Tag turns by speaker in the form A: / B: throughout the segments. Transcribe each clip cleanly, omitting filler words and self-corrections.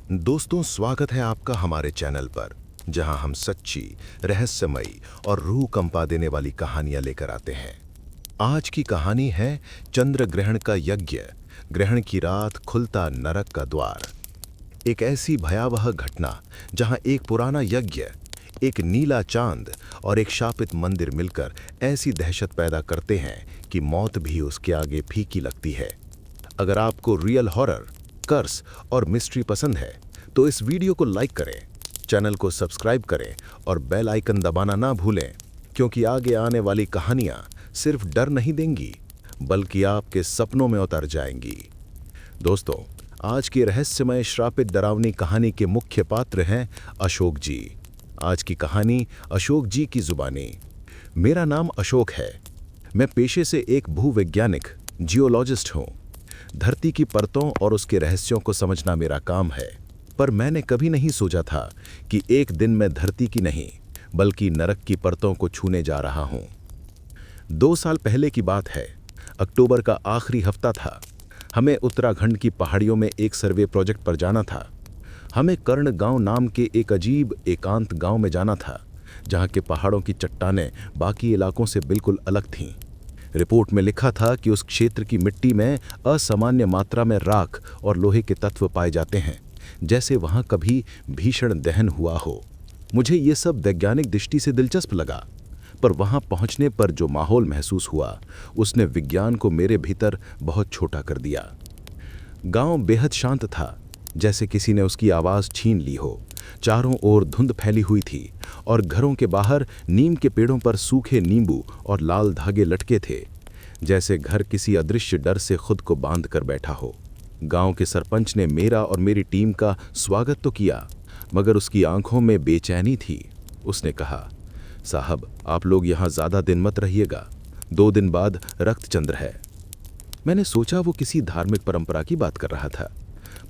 A: दोस्तों, स्वागत है आपका हमारे चैनल पर, जहां हम सच्ची, रहस्यमयी और रूह कंपा देने वाली कहानियां लेकर आते हैं। आज की कहानी है चंद्र ग्रहण का यज्ञ, ग्रहण की रात खुलता नरक का द्वार। एक ऐसी भयावह घटना जहां एक पुराना यज्ञ, एक नीला चांद और एक शापित मंदिर मिलकर ऐसी दहशत पैदा करते हैं कि मौत भी उसके आगे फीकी लगती है। अगर आपको रियल हॉरर, कर्स और मिस्ट्री पसंद है तो इस वीडियो को लाइक करें, चैनल को सब्सक्राइब करें और बेल आइकन दबाना ना भूलें, क्योंकि आगे आने वाली कहानियां सिर्फ डर नहीं देंगी बल्कि आपके सपनों में उतर जाएंगी। दोस्तों, आज की रहस्यमय श्रापित डरावनी कहानी के मुख्य पात्र हैं अशोक जी। आज की कहानी अशोक जी की जुबानी। मेरा नाम अशोक है। मैं पेशे से एक भूवैज्ञानिक, जियोलॉजिस्ट हूँ। धरती की परतों और उसके रहस्यों को समझना मेरा काम है, पर मैंने कभी नहीं सोचा था कि एक दिन मैं धरती की नहीं बल्कि नरक की परतों को छूने जा रहा हूँ। 2 साल पहले की बात है। अक्टूबर का आखिरी हफ्ता था। हमें उत्तराखंड की पहाड़ियों में एक सर्वे प्रोजेक्ट पर जाना था। हमें कर्ण गांव नाम के एक अजीब एकांत गांव में जाना था, जहां के पहाड़ों की चट्टानें बाकी इलाकों से बिल्कुल अलग थीं। रिपोर्ट में लिखा था कि उस क्षेत्र की मिट्टी में असामान्य मात्रा में राख और लोहे के तत्व पाए जाते हैं, जैसे वहां कभी भीषण दहन हुआ हो। मुझे ये सब वैज्ञानिक दृष्टि से दिलचस्प लगा, पर वहां पहुंचने पर जो माहौल महसूस हुआ उसने विज्ञान को मेरे भीतर बहुत छोटा कर दिया। गांव बेहद शांत था, जैसे किसी ने उसकी आवाज़ छीन ली हो। चारों ओर धुंध फैली हुई थी और घरों के बाहर नीम के पेड़ों पर सूखे नींबू और लाल धागे लटके थे, जैसे घर किसी अदृश्य डर से खुद को बांध कर बैठा हो। गांव के सरपंच ने मेरा और मेरी टीम का स्वागत तो किया, मगर उसकी आंखों में बेचैनी थी। उसने कहा, साहब, आप लोग यहाँ ज़्यादा दिन मत रहिएगा, 2 दिन बाद रक्त चंद्र है। मैंने सोचा वो किसी धार्मिक परंपरा की बात कर रहा था,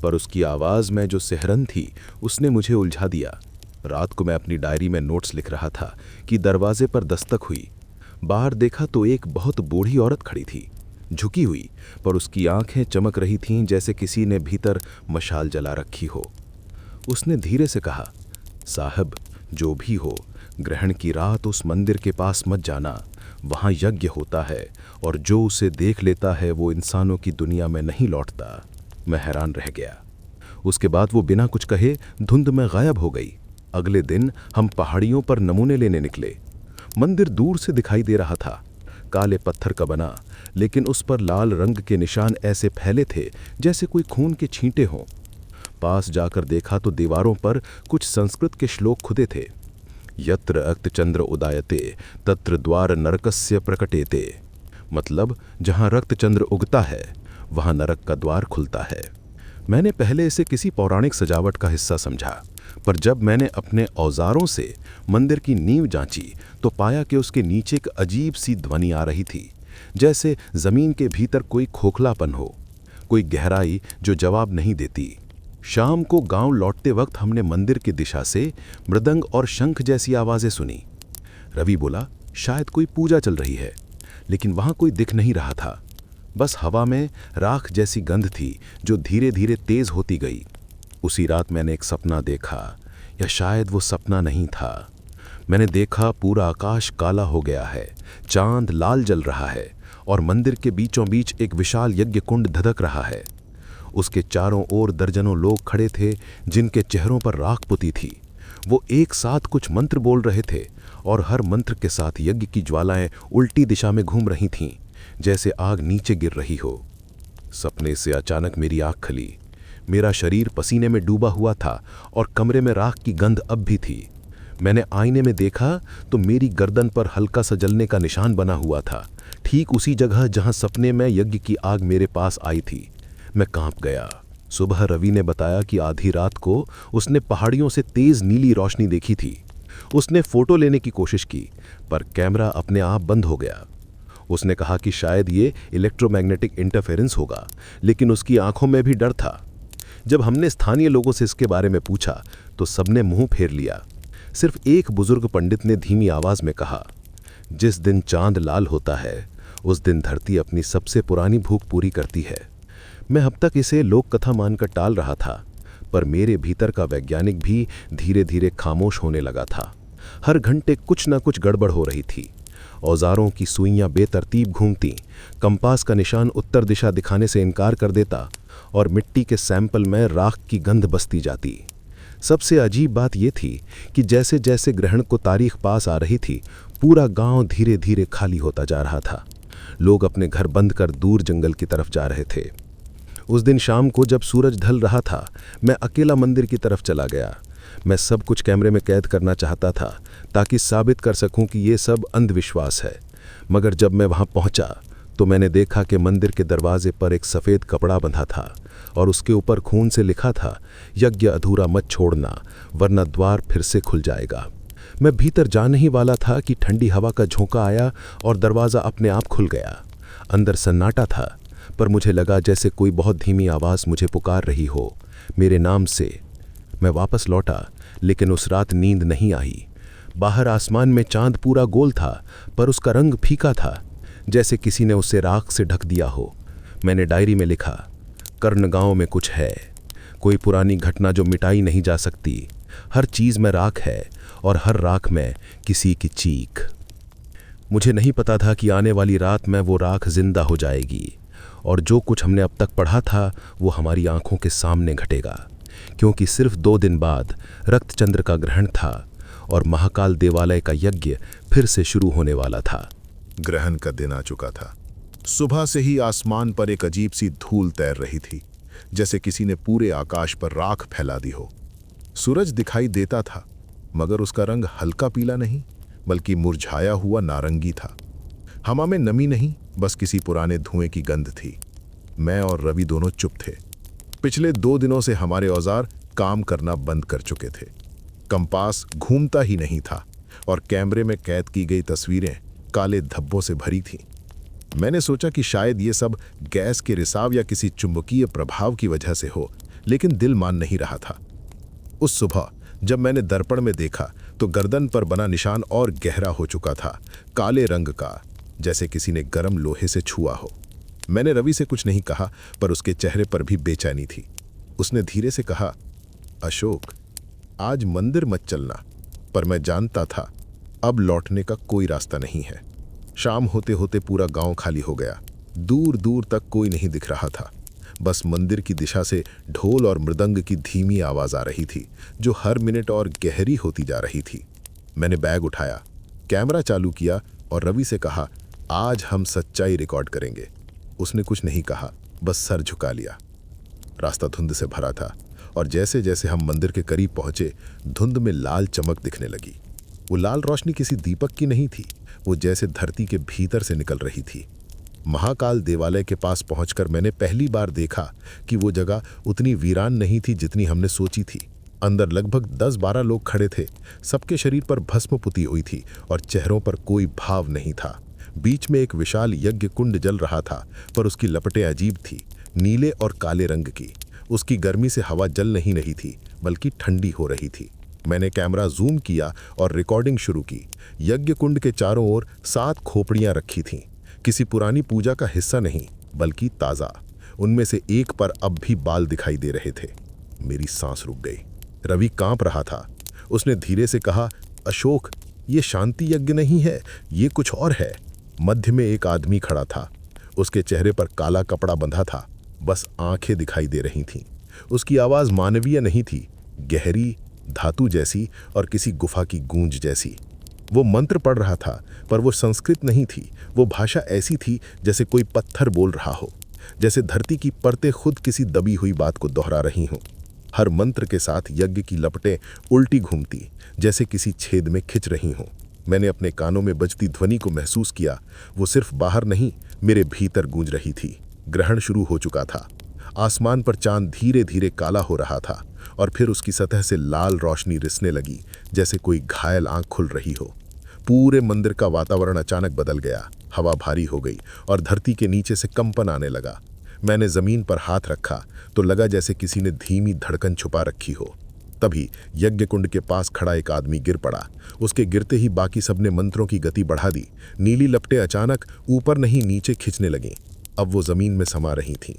A: पर उसकी आवाज़ में जो सिहरन थी उसने मुझे उलझा दिया। रात को मैं अपनी डायरी में नोट्स लिख रहा था कि दरवाजे पर दस्तक हुई। बाहर देखा तो एक बहुत बूढ़ी औरत खड़ी थी, झुकी हुई, पर उसकी आंखें चमक रही थीं जैसे किसी ने भीतर मशाल जला रखी हो। उसने धीरे से कहा, साहब, जो भी हो, ग्रहण की रात उस मंदिर के पास मत जाना। वहाँ यज्ञ होता है और जो उसे देख लेता है वो इंसानों की दुनिया में नहीं लौटता। मैं हैरान रह गया। उसके बाद वो बिना कुछ कहे धुंध में गायब हो गई। अगले दिन हम पहाड़ियों पर नमूने लेने निकले। मंदिर दूर से दिखाई दे रहा था, काले पत्थर का बना, लेकिन उस पर लाल रंग के निशान ऐसे फैले थे जैसे कोई खून के छींटे हों। पास जाकर देखा तो दीवारों पर कुछ संस्कृत के श्लोक खुदे थे। यत्र रक्तचंद्र उदायते तत्र द्वार नरकस्य प्रकटेते। मतलब, जहाँ रक्तचंद्र उगता है वहाँ नरक का द्वार खुलता है। मैंने पहले इसे किसी पौराणिक सजावट का हिस्सा समझा, पर जब मैंने अपने औजारों से मंदिर की नींव जांची तो पाया कि उसके नीचे एक अजीब सी ध्वनि आ रही थी, जैसे जमीन के भीतर कोई खोखलापन हो, कोई गहराई जो जवाब नहीं देती। शाम को गांव लौटते वक्त हमने मंदिर की दिशा से मृदंग और शंख जैसी आवाज़ें सुनी। रवि बोला, शायद कोई पूजा चल रही है, लेकिन वहाँ कोई दिख नहीं रहा था। बस हवा में राख जैसी गंध थी जो धीरे धीरे तेज होती गई। उसी रात मैंने एक सपना देखा, या शायद वो सपना नहीं था। मैंने देखा पूरा आकाश काला हो गया है, चांद लाल जल रहा है और मंदिर के बीचों बीच एक विशाल यज्ञ कुंड धधक रहा है। उसके चारों ओर दर्जनों लोग खड़े थे जिनके चेहरों पर राख पुती थी। वो एक साथ कुछ मंत्र बोल रहे थे और हर मंत्र के साथ यज्ञ की ज्वालाएं उल्टी दिशा में घूम रही थीं, जैसे आग नीचे गिर रही हो। सपने से अचानक मेरी आँख खुली। मेरा शरीर पसीने में डूबा हुआ था और कमरे में राख की गंध अब भी थी। मैंने आईने में देखा तो मेरी गर्दन पर हल्का सा जलने का निशान बना हुआ था, ठीक उसी जगह जहां सपने में यज्ञ की आग मेरे पास आई थी। मैं कांप गया। सुबह रवि ने बताया कि आधी रात को उसने पहाड़ियों से तेज नीली रोशनी देखी थी। उसने फोटो लेने की कोशिश की, पर कैमरा अपने आप बंद हो गया। उसने कहा कि शायद ये इलेक्ट्रोमैग्नेटिक इंटरफेरेंस होगा, लेकिन उसकी आंखों में भी डर था। जब हमने स्थानीय लोगों से इसके बारे में पूछा तो सबने मुंह फेर लिया। सिर्फ एक बुजुर्ग पंडित ने धीमी आवाज में कहा, जिस दिन चांद लाल होता है उस दिन धरती अपनी सबसे पुरानी भूख पूरी करती है। मैं अब तक इसे लोक कथा मानकर टाल रहा था, पर मेरे भीतर का वैज्ञानिक भी धीरे धीरे खामोश होने लगा था। हर घंटे कुछ न कुछ गड़बड़ हो रही थी। औजारों की सुइयां बेतरतीब घूमती, कंपास का निशान उत्तर दिशा दिखाने से इनकार कर देता और मिट्टी के सैंपल में राख की गंध बसती जाती। सबसे अजीब बात यह थी कि जैसे जैसे ग्रहण को तारीख पास आ रही थी, पूरा गांव धीरे धीरे खाली होता जा रहा था। लोग अपने घर बंद कर दूर जंगल की तरफ जा रहे थे। उस दिन शाम को जब सूरज ढल रहा था, मैं अकेला मंदिर की तरफ चला गया। मैं सब कुछ कैमरे में कैद करना चाहता था ताकि साबित कर सकूं कि ये सब अंधविश्वास है। मगर जब मैं वहां पहुंचा तो मैंने देखा कि मंदिर के दरवाजे पर एक सफ़ेद कपड़ा बंधा था और उसके ऊपर खून से लिखा था, यज्ञ अधूरा मत छोड़ना वरना द्वार फिर से खुल जाएगा। मैं भीतर जाने ही वाला था कि ठंडी हवा का झोंका आया और दरवाज़ा अपने आप खुल गया। अंदर सन्नाटा था, पर मुझे लगा जैसे कोई बहुत धीमी आवाज़ मुझे पुकार रही हो, मेरे नाम से। मैं वापस लौटा, लेकिन उस रात नींद नहीं आई। बाहर आसमान में चांद पूरा गोल था, पर उसका रंग फीका था, जैसे किसी ने उसे राख से ढक दिया हो। मैंने डायरी में लिखा, कर्ण गांव में कुछ है, कोई पुरानी घटना जो मिटाई नहीं जा सकती। हर चीज़ में राख है और हर राख में किसी की चीख। मुझे नहीं पता था कि आने वाली रात में वो राख जिंदा हो जाएगी और जो कुछ हमने अब तक पढ़ा था वो हमारी आंखों के सामने घटेगा, क्योंकि सिर्फ 2 दिन बाद रक्तचंद्र का ग्रहण था और महाकाल देवालय का यज्ञ फिर से शुरू होने वाला था।
B: ग्रहण का दिन आ चुका था। सुबह से ही आसमान पर एक अजीब सी धूल तैर रही थी, जैसे किसी ने पूरे आकाश पर राख फैला दी हो। सूरज दिखाई देता था, मगर उसका रंग हल्का पीला नहीं बल्कि मुरझाया हुआ नारंगी था। हवा में नमी नहीं, बस किसी पुराने धुएं की गंध थी। मैं और रवि दोनों चुप थे। पिछले 2 दिनों से हमारे औजार काम करना बंद कर चुके थे। कंपास घूमता ही नहीं था और कैमरे में कैद की गई तस्वीरें काले धब्बों से भरी थीं। मैंने सोचा कि शायद ये सब गैस के रिसाव या किसी चुंबकीय प्रभाव की वजह से हो, लेकिन दिल मान नहीं रहा था। उस सुबह जब मैंने दर्पण में देखा तो गर्दन पर बना निशान और गहरा हो चुका था, काले रंग का, जैसे किसी ने गर्म लोहे से छुआ हो। मैंने रवि से कुछ नहीं कहा, पर उसके चेहरे पर भी बेचैनी थी। उसने धीरे से कहा, अशोक, आज मंदिर मत चलना। पर मैं जानता था अब लौटने का कोई रास्ता नहीं है। शाम होते होते पूरा गांव खाली हो गया। दूर दूर तक कोई नहीं दिख रहा था। बस मंदिर की दिशा से ढोल और मृदंग की धीमी आवाज आ रही थी, जो हर मिनट और गहरी होती जा रही थी। मैंने बैग उठाया, कैमरा चालू किया और रवि से कहा, आज हम सच्चाई रिकॉर्ड करेंगे। उसने कुछ नहीं कहा, बस सर झुका लिया। रास्ता धुंध से भरा था और जैसे जैसे हम मंदिर के करीब पहुंचे, धुंध में लाल चमक दिखने लगी। वो लाल रोशनी किसी दीपक की नहीं थी, वो जैसे धरती के भीतर से निकल रही थी। महाकाल देवालय के पास पहुंचकर मैंने पहली बार देखा कि वो जगह उतनी वीरान नहीं थी जितनी हमने सोची थी। अंदर लगभग 10-12 लोग खड़े थे। सबके शरीर पर भस्म पुती हुई थी और चेहरों पर कोई भाव नहीं था। बीच में एक विशाल यज्ञ कुंड जल रहा था, पर उसकी लपटें अजीब थी, नीले और काले रंग की। उसकी गर्मी से हवा जल नहीं रही थी, बल्कि ठंडी हो रही थी। मैंने कैमरा जूम किया और रिकॉर्डिंग शुरू की। यज्ञ कुंड के चारों ओर 7 खोपड़ियां रखी थीं। किसी पुरानी पूजा का हिस्सा नहीं, बल्कि ताज़ा। उनमें से एक पर अब भी बाल दिखाई दे रहे थे। मेरी सांस रुक गई। रवि कांप रहा था। उसने धीरे से कहा, अशोक, ये शांति यज्ञ नहीं है, ये कुछ और है। मध्य में एक आदमी खड़ा था। उसके चेहरे पर काला कपड़ा बंधा था, बस आंखें दिखाई दे रही थीं। उसकी आवाज़ मानवीय नहीं थी, गहरी, धातु जैसी और किसी गुफा की गूंज जैसी। वो मंत्र पढ़ रहा था, पर वो संस्कृत नहीं थी। वो भाषा ऐसी थी जैसे कोई पत्थर बोल रहा हो, जैसे धरती की परतें खुद किसी दबी हुई बात को दोहरा रही हों। हर मंत्र के साथ यज्ञ की लपटें उल्टी घूमती, जैसे किसी छेद में खिंच रही हों। मैंने अपने कानों में बजती ध्वनि को महसूस किया। वो सिर्फ बाहर नहीं, मेरे भीतर गूंज रही थी। ग्रहण शुरू हो चुका था। आसमान पर चांद धीरे धीरे काला हो रहा था और फिर उसकी सतह से लाल रोशनी रिसने लगी, जैसे कोई घायल आंख खुल रही हो। पूरे मंदिर का वातावरण अचानक बदल गया। हवा भारी हो गई और धरती के नीचे से कंपन आने लगा। मैंने जमीन पर हाथ रखा तो लगा जैसे किसी ने धीमी धड़कन छुपा रखी हो। तभी यज्ञ कुंड के पास खड़ा एक आदमी गिर पड़ा। उसके गिरते ही बाकी सबने मंत्रों की गति बढ़ा दी। नीली लपटें अचानक ऊपर नहीं नीचे खिंचने लगीं। अब वो जमीन में समा रही थीं।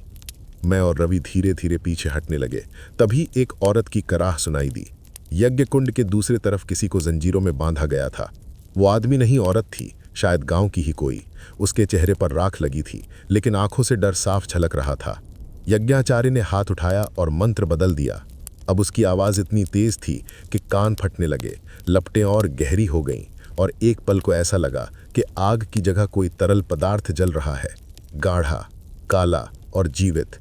B: मैं और रवि धीरे धीरे पीछे हटने लगे। तभी एक औरत की कराह सुनाई दी। यज्ञ कुंड के दूसरी तरफ किसी को जंजीरों में बांधा गया था। वो आदमी नहीं, औरत थी, शायद गांव की ही कोई। उसके चेहरे पर राख लगी थी, लेकिन आंखों से डर साफ झलक रहा था। यज्ञाचार्य ने हाथ उठाया और मंत्र बदल दिया। अब उसकी आवाज़ इतनी तेज थी कि कान फटने लगे, लपटें और गहरी हो गईं, और एक पल को ऐसा लगा कि आग की जगह कोई तरल पदार्थ जल रहा है, गाढ़ा, काला और जीवित।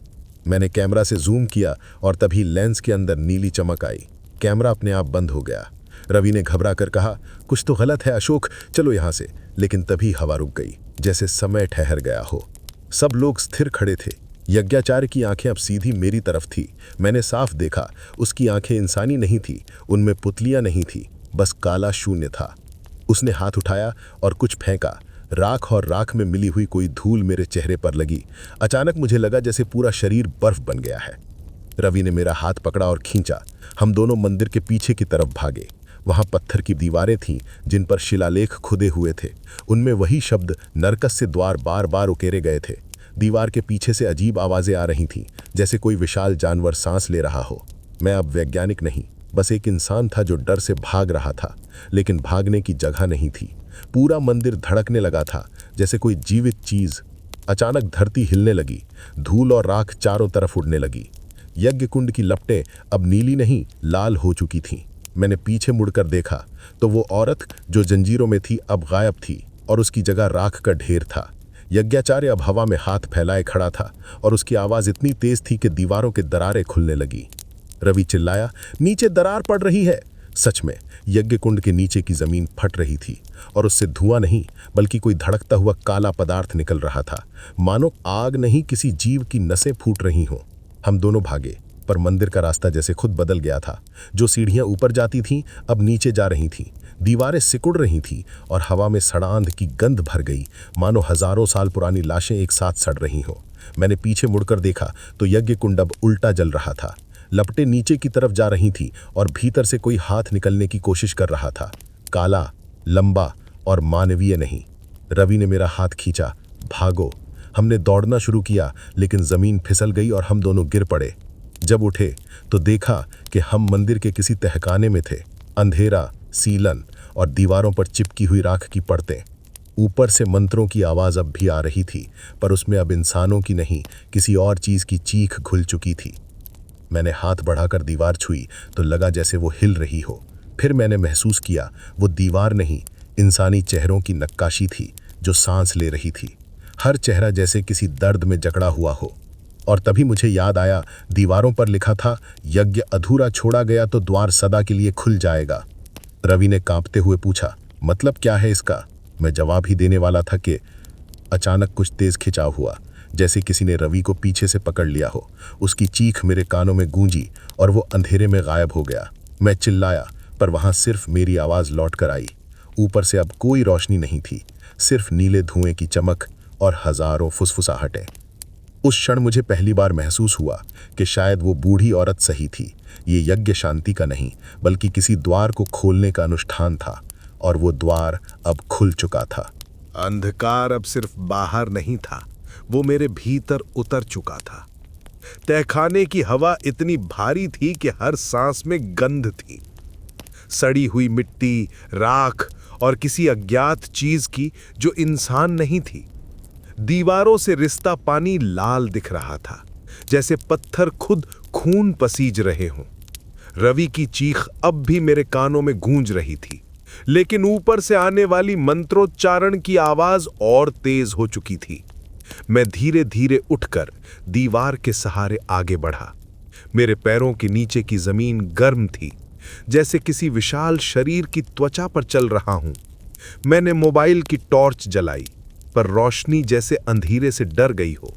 B: मैंने कैमरा से जूम किया और तभी लेंस के अंदर नीली चमक आई। कैमरा अपने आप बंद हो गया। रवि ने घबरा कर कहा, कुछ तो गलत है अशोक, चलो यहाँ से। लेकिन तभी हवा रुक गई, जैसे समय ठहर गया हो। सब लोग स्थिर खड़े थे। यज्ञाचार्य की आंखें अब सीधी मेरी तरफ थी। मैंने साफ देखा, उसकी आंखें इंसानी नहीं थी, उनमें पुतलियां नहीं थी, बस काला शून्य था। उसने हाथ उठाया और कुछ फेंका। राख और राख में मिली हुई कोई धूल मेरे चेहरे पर लगी। अचानक मुझे लगा जैसे पूरा शरीर बर्फ बन गया है। रवि ने मेरा हाथ पकड़ा और खींचा। हम दोनों मंदिर के पीछे की तरफ भागे। वहां पत्थर की दीवारें थीं जिन पर शिलालेख खुदे हुए थे। उनमें वही शब्द नरकस से द्वार बार बार उकेरे गए थे। दीवार के पीछे से अजीब आवाजें आ रही थीं, जैसे कोई विशाल जानवर सांस ले रहा हो। मैं अब वैज्ञानिक नहीं, बस एक इंसान था जो डर से भाग रहा था, लेकिन भागने की जगह नहीं थी। पूरा मंदिर धड़कने लगा था, जैसे कोई जीवित चीज। अचानक धरती हिलने लगी, धूल और राख चारों तरफ उड़ने लगी। यज्ञ कुंड की लपटें अब नीली नहीं, लाल हो चुकी थीं। मैंने पीछे मुड़कर देखा तो वो औरत जो जंजीरों में थी अब गायब थी, और उसकी जगह राख का ढेर था। यज्ञाचार्य अब हवा में हाथ फैलाए खड़ा था, और उसकी आवाज इतनी तेज थी कि दीवारों के दरारें खुलने लगी। रवि चिल्लाया, नीचे दरार पड़ रही है। सच में यज्ञ कुंड के नीचे की जमीन फट रही थी, और उससे धुआं नहीं बल्कि कोई धड़कता हुआ काला पदार्थ निकल रहा था, मानो आग नहीं, किसी जीव की नसें फूट रही हों। हम दोनों भागे, पर मंदिर का रास्ता जैसे खुद बदल गया था। जो सीढ़ियां ऊपर जाती थीं अब नीचे जा रही थीं। दीवारें सिकुड़ रही थीं और हवा में सड़ांध की गंध भर गई, मानो हजारों साल पुरानी लाशें एक साथ सड़ रही हों। मैंने पीछे मुड़कर देखा तो यज्ञ कुंड अब उल्टा जल रहा था। लपटें नीचे की तरफ जा रही थीं और भीतर से कोई हाथ निकलने की कोशिश कर रहा था, काला, लंबा और मानवीय नहीं। रवि ने मेरा हाथ खींचा, भागो। हमने दौड़ना शुरू किया, लेकिन जमीन फिसल गई और हम दोनों गिर पड़े। जब उठे तो देखा कि हम मंदिर के किसी तहखाने में थे। अंधेरा, सीलन और दीवारों पर चिपकी हुई राख की परतें। ऊपर से मंत्रों की आवाज अब भी आ रही थी, पर उसमें अब इंसानों की नहीं, किसी और चीज की चीख घुल चुकी थी। मैंने हाथ बढ़ाकर दीवार छुई तो लगा जैसे वो हिल रही हो। फिर मैंने महसूस किया वो दीवार नहीं, इंसानी चेहरों की नक्काशी थी जो सांस ले रही थी। हर चेहरा जैसे किसी दर्द में जकड़ा हुआ हो। और तभी मुझे याद आया, दीवारों पर लिखा था, यज्ञ अधूरा छोड़ा गया तो द्वार सदा के लिए खुल जाएगा। रवि ने कांपते हुए पूछा, मतलब क्या है इसका? मैं जवाब ही देने वाला था कि अचानक कुछ तेज खिंचाव हुआ, जैसे किसी ने रवि को पीछे से पकड़ लिया हो। उसकी चीख मेरे कानों में गूंजी और वो अंधेरे में गायब हो गया। मैं चिल्लाया, पर वहां सिर्फ मेरी आवाज लौट कर आई। ऊपर से अब कोई रोशनी नहीं थी, सिर्फ नीले धुएं की चमक और हजारों फुसफुसाहटें। उस क्षण मुझे पहली बार महसूस हुआ कि शायद वो बूढ़ी औरत सही थी। ये यज्ञ शांति का नहीं, बल्कि किसी द्वार को खोलने का अनुष्ठान था, और वो द्वार अब खुल चुका था।
A: अंधकार अब सिर्फ बाहर नहीं था, वो मेरे भीतर उतर चुका था। तहखाने की हवा इतनी भारी थी कि हर सांस में गंध थी, सड़ी हुई मिट्टी, राख और किसी अज्ञात चीज की जो इंसान नहीं थी। दीवारों से रिश्ता पानी लाल दिख रहा था, जैसे पत्थर खुद खून पसीज रहे हों। रवि की चीख अब भी मेरे कानों में गूंज रही थी, लेकिन ऊपर से आने वाली मंत्रोच्चारण की आवाज और तेज हो चुकी थी। मैं धीरे धीरे उठकर दीवार के सहारे आगे बढ़ा। मेरे पैरों के नीचे की जमीन गर्म थी, जैसे किसी विशाल शरीर की त्वचा पर चल रहा हूं। मैंने मोबाइल की टॉर्च जलाई, पर रोशनी जैसे अंधेरे से डर गई हो।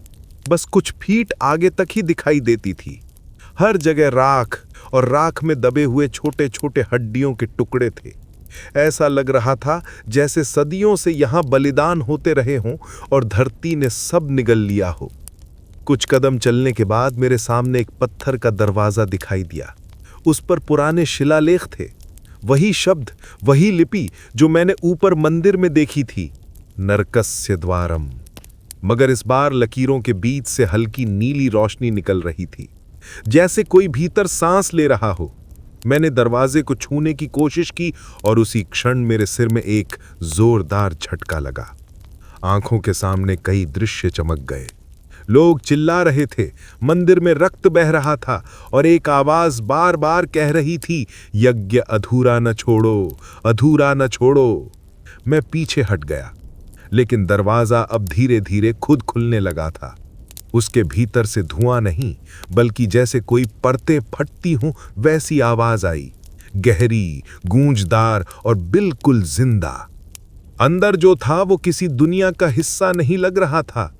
A: बस कुछ फीट आगे तक ही दिखाई देती थी। हर जगह राख और राख में दबे हुए छोटे छोटे हड्डियों के टुकड़े थे। ऐसा लग रहा था जैसे सदियों से यहां बलिदान होते रहे हों और धरती ने सब निगल लिया हो। कुछ कदम चलने के बाद मेरे सामने एक पत्थर का दरवाजा दिखाई दिया। उस पर पुराने शिलालेख थे, वही शब्द, वही लिपि जो मैंने ऊपर मंदिर में देखी थी, नरकस्य द्वारम।
C: मगर इस बार लकीरों के बीच से हल्की नीली रोशनी निकल रही थी, जैसे कोई भीतर सांस ले रहा हो। मैंने दरवाजे को छूने की कोशिश की और उसी क्षण मेरे सिर में एक जोरदार झटका लगा। आंखों के सामने कई दृश्य चमक गए। लोग चिल्ला रहे थे, मंदिर में रक्त बह रहा था और एक आवाज बार बार कह रही थी, यज्ञ अधूरा न छोड़ो, अधूरा न छोड़ो। मैं पीछे हट गया, लेकिन दरवाजा अब धीरे धीरे खुद खुलने लगा था। उसके भीतर से धुआं नहीं, बल्कि जैसे कोई परतें फटती हों वैसी आवाज आई, गहरी, गूंजदार और बिल्कुल जिंदा। अंदर जो था वो किसी दुनिया का हिस्सा नहीं लग रहा था।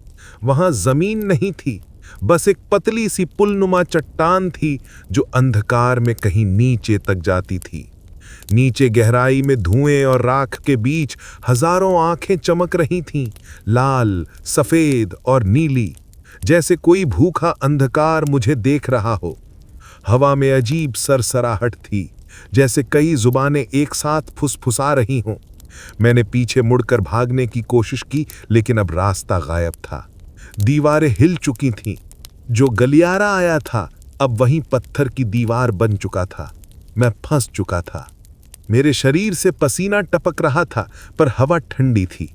C: वहां जमीन नहीं थी, बस एक पतली सी पुलनुमा चट्टान थी जो अंधकार में कहीं नीचे तक जाती थी। नीचे गहराई में धुएं और राख के बीच हजारों आंखें चमक रही थीं, लाल, सफेद और नीली, जैसे कोई भूखा अंधकार मुझे देख रहा हो। हवा में अजीब सरसराहट थी, जैसे कई जुबानें एक साथ फुसफुसा रही हों। मैंने पीछे मुड़कर भागने की कोशिश की, लेकिन अब रास्ता गायब था। दीवारें हिल चुकी थीं। जो गलियारा आया था अब वहीं पत्थर की दीवार बन चुका था। मैं फंस चुका था। मेरे शरीर से पसीना टपक रहा था, पर हवा ठंडी थी।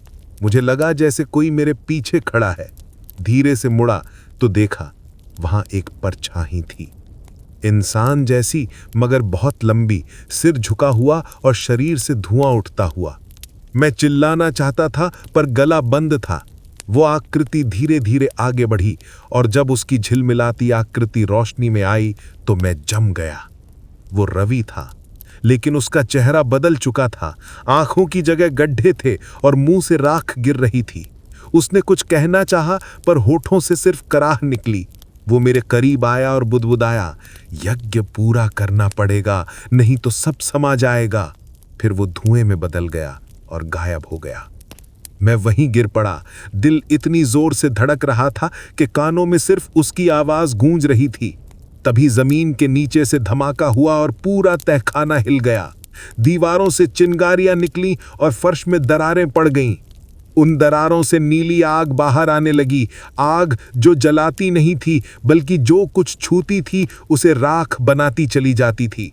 C: मुझे लगा जैसे कोई मेरे पीछे खड़ा है। धीरे से मुड़ा तो देखा वहां एक परछाई थी, इंसान जैसी मगर बहुत लंबी, सिर झुका हुआ और शरीर से धुआं उठता हुआ। मैं चिल्लाना चाहता था पर गला बंद था। वो आकृति धीरे धीरे आगे बढ़ी और जब उसकी झिलमिलाती आकृति रोशनी में आई तो मैं जम गया। वो रवि था, लेकिन उसका चेहरा बदल चुका था। आंखों की जगह गड्ढे थे और मुंह से राख गिर रही थी। उसने कुछ कहना चाहा पर होठों से सिर्फ कराह निकली। वो मेरे करीब आया और बुदबुदाया, यज्ञ पूरा करना पड़ेगा, नहीं तो सब समा जाएगा। फिर वो धुएं में बदल गया और गायब हो गया। मैं वहीं गिर पड़ा। दिल इतनी जोर से धड़क रहा था कि कानों में सिर्फ उसकी आवाज गूंज रही थी। तभी जमीन के नीचे से धमाका हुआ और पूरा तहखाना हिल गया। दीवारों से चिंगारियां निकली और फर्श में दरारें पड़ गईं। उन दरारों से नीली आग बाहर आने लगी, आग जो जलाती नहीं थी बल्कि जो कुछ छूती थी उसे राख बनाती चली जाती थी।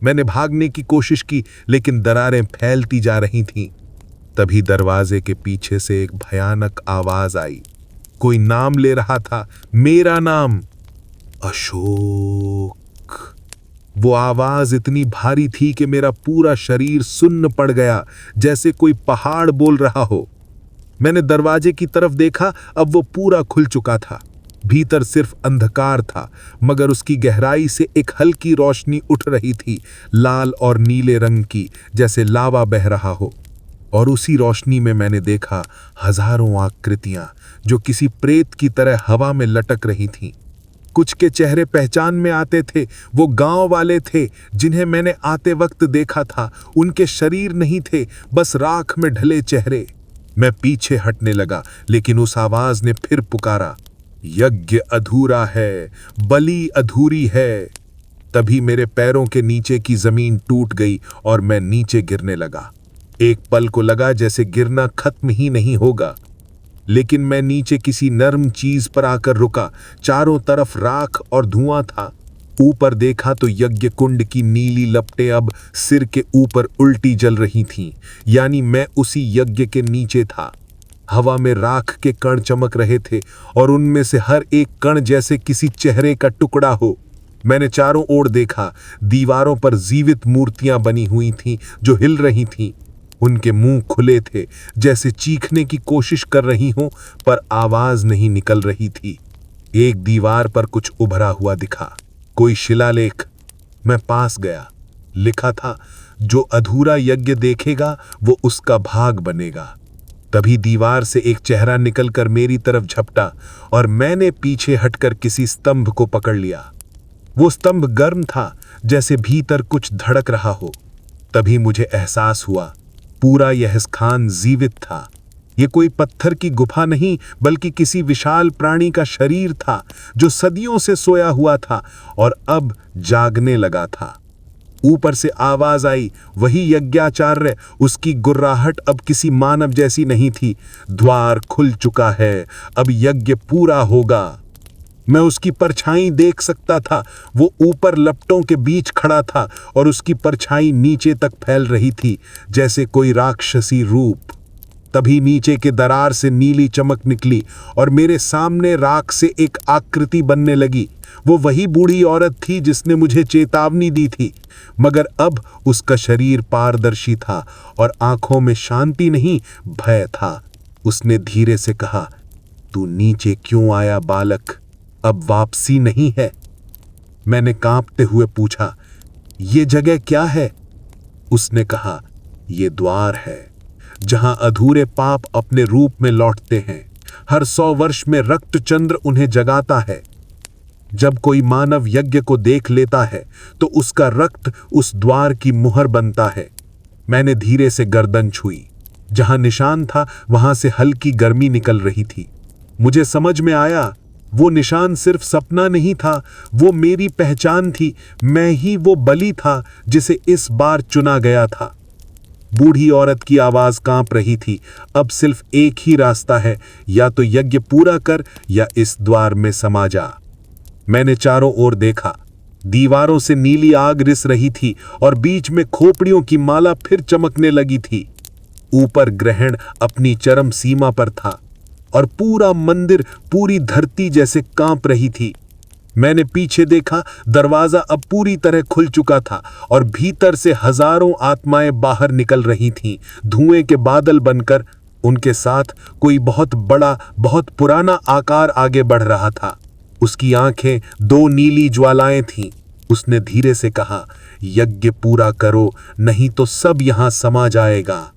C: मैंने भागने की कोशिश की, लेकिन दरारें फैलती जा रही थीं। तभी दरवाजे के पीछे से एक भयानक आवाज आई। कोई नाम ले रहा था, मेरा नाम, अशोक। वो आवाज इतनी भारी थी कि मेरा पूरा शरीर सुन्न पड़ गया, जैसे कोई पहाड़ बोल रहा हो। मैंने दरवाजे की तरफ देखा, अब वो पूरा खुल चुका था। भीतर सिर्फ अंधकार था, मगर उसकी गहराई से एक हल्की रोशनी उठ रही थी, लाल और नीले रंग की, जैसे लावा बह रहा हो। और उसी रोशनी में मैंने देखा हजारों आकृतियां जो किसी प्रेत की तरह हवा में लटक रही थीं। कुछ के चेहरे पहचान में आते थे, वो गांव वाले थे जिन्हें मैंने आते वक्त देखा था। उनके शरीर नहीं थे, बस राख में ढले चेहरे। मैं पीछे हटने लगा, लेकिन उस आवाज ने फिर पुकारा, यज्ञ अधूरा है, बलि अधूरी है। तभी मेरे पैरों के नीचे की जमीन टूट गई और मैं नीचे गिरने लगा। एक पल को लगा जैसे गिरना खत्म ही नहीं होगा, लेकिन मैं नीचे किसी नर्म चीज पर आकर रुका। चारों तरफ राख और धुआं था। ऊपर देखा तो यज्ञ कुंड की नीली लपटें अब सिर के ऊपर उल्टी जल रही थीं, यानी मैं उसी यज्ञ के नीचे था। हवा में राख के कण चमक रहे थे और उनमें से हर एक कण जैसे किसी चेहरे का टुकड़ा हो। मैंने चारों ओर देखा। दीवारों पर जीवित मूर्तियां बनी हुई थीं जो हिल रही थीं। उनके मुंह खुले थे, जैसे चीखने की कोशिश कर रही हों, पर आवाज नहीं निकल रही थी। एक दीवार पर कुछ उभरा हुआ दिखा, कोई शिलालेख। मैं पास गया। लिखा था, जो अधूरा यज्ञ देखेगा वो उसका भाग बनेगा। तभी दीवार से एक चेहरा निकलकर मेरी तरफ झपटा और मैंने पीछे हटकर किसी स्तंभ को पकड़ लिया। वो स्तंभ गर्म था, जैसे भीतर कुछ धड़क रहा हो। तभी मुझे एहसास हुआ, पूरा यह स्थान जीवित था। ये कोई पत्थर की गुफा नहीं, बल्कि किसी विशाल प्राणी का शरीर था जो सदियों से सोया हुआ था और अब जागने लगा था। ऊपर से आवाज आई, वही यज्ञाचार्य। उसकी गुर्राहट अब किसी मानव जैसी नहीं थी। द्वार खुल चुका है, अब यज्ञ पूरा होगा। मैं उसकी परछाई देख सकता था। वो ऊपर लपटों के बीच खड़ा था और उसकी परछाई नीचे तक फैल रही थी, जैसे कोई राक्षसी रूप। तभी नीचे के दरार से नीली चमक निकली और मेरे सामने राख से एक आकृति बनने लगी। वो वही बूढ़ी औरत थी जिसने मुझे चेतावनी दी थी, मगर अब उसका शरीर पारदर्शी था और आंखों में शांति नहीं, भय था। उसने धीरे से कहा, तू नीचे क्यों आया बालक? अब वापसी नहीं है। मैंने कांपते हुए पूछा, ये जगह क्या है? उसने कहा, ये द्वार है जहां अधूरे पाप अपने रूप में लौटते हैं। हर 100 वर्ष में रक्त चंद्र उन्हें जगाता है। जब कोई मानव यज्ञ को देख लेता है तो उसका रक्त उस द्वार की मुहर बनता है। मैंने धीरे से गर्दन छुई। जहां निशान था वहां से हल्की गर्मी निकल रही थी। मुझे समझ में आया, वो निशान सिर्फ सपना नहीं था, वो मेरी पहचान थी। मैं ही वो बलि था जिसे इस बार चुना गया था। बूढ़ी औरत की आवाज कांप रही थी, अब सिर्फ एक ही रास्ता है, या तो यज्ञ पूरा कर या इस द्वार में समा जा। मैंने चारों ओर देखा। दीवारों से नीली आग रिस रही थी और बीच में खोपड़ियों की माला फिर चमकने लगी थी। ऊपर ग्रहण अपनी चरम सीमा पर था और पूरा मंदिर, पूरी धरती जैसे कांप रही थी। मैंने पीछे देखा, दरवाजा अब पूरी तरह खुल चुका था और भीतर से हजारों आत्माएं बाहर निकल रही थीं, धुएं के बादल बनकर। उनके साथ कोई बहुत बड़ा, बहुत पुराना आकार आगे बढ़ रहा था। उसकी आंखें 2 नीली ज्वालाएं थीं। उसने धीरे से कहा, यज्ञ पूरा करो, नहीं तो सब यहां समा जाएगा।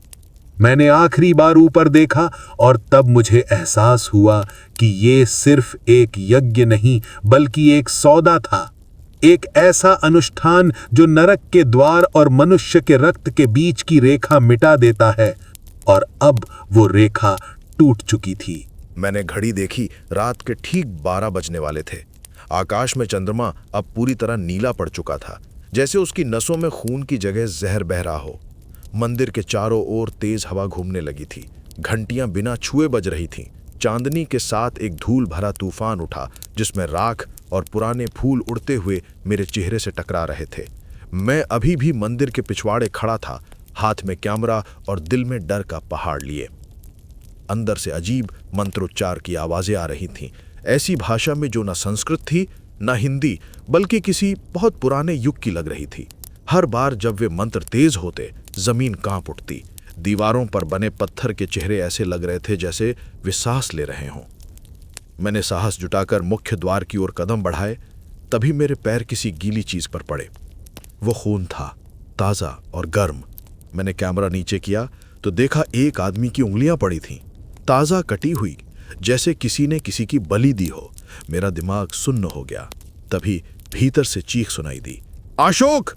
C: मैंने आखिरी बार ऊपर देखा और तब मुझे एहसास हुआ कि ये सिर्फ एक यज्ञ नहीं बल्कि एक सौदा था। एक ऐसा अनुष्ठान जो नरक के द्वार और मनुष्य के रक्त के बीच की रेखा मिटा देता है, और अब वो रेखा टूट चुकी थी।
B: मैंने घड़ी देखी, रात के ठीक 12 बजने वाले थे। आकाश में चंद्रमा अब पूरी तरह नीला पड़ चुका था, जैसे उसकी नसों में खून की जगह जहर बह रहा हो। मंदिर के चारों ओर तेज हवा घूमने लगी थी। घंटियां बिना छुए बज रही थीं। चांदनी के साथ एक धूल भरा तूफान उठा, जिसमें राख और पुराने फूल उड़ते हुए मेरे चेहरे से टकरा रहे थे। मैं अभी भी मंदिर के पिछवाड़े खड़ा था, हाथ में कैमरा और दिल में डर का पहाड़ लिए। अंदर से अजीब मंत्रोच्चार की आवाजें आ रही थीं, ऐसी भाषा में जो न संस्कृत थी न हिंदी, बल्कि किसी बहुत पुराने युग की लग रही थी। हर बार जब वे मंत्र तेज होते, जमीन कांप उठती। दीवारों पर बने पत्थर के चेहरे ऐसे लग रहे थे जैसे वे सांस ले रहे हों। मैंने साहस जुटाकर मुख्य द्वार की ओर कदम बढ़ाए, तभी मेरे पैर किसी गीली चीज पर पड़े। वो खून था, ताजा और गर्म। मैंने कैमरा नीचे किया तो देखा एक आदमी की उंगलियां पड़ी थीं, ताजा कटी हुई, जैसे किसी ने किसी की बलि दी हो। मेरा दिमाग सुन्न हो गया। तभी भीतर से चीख सुनाई दी, अशोक!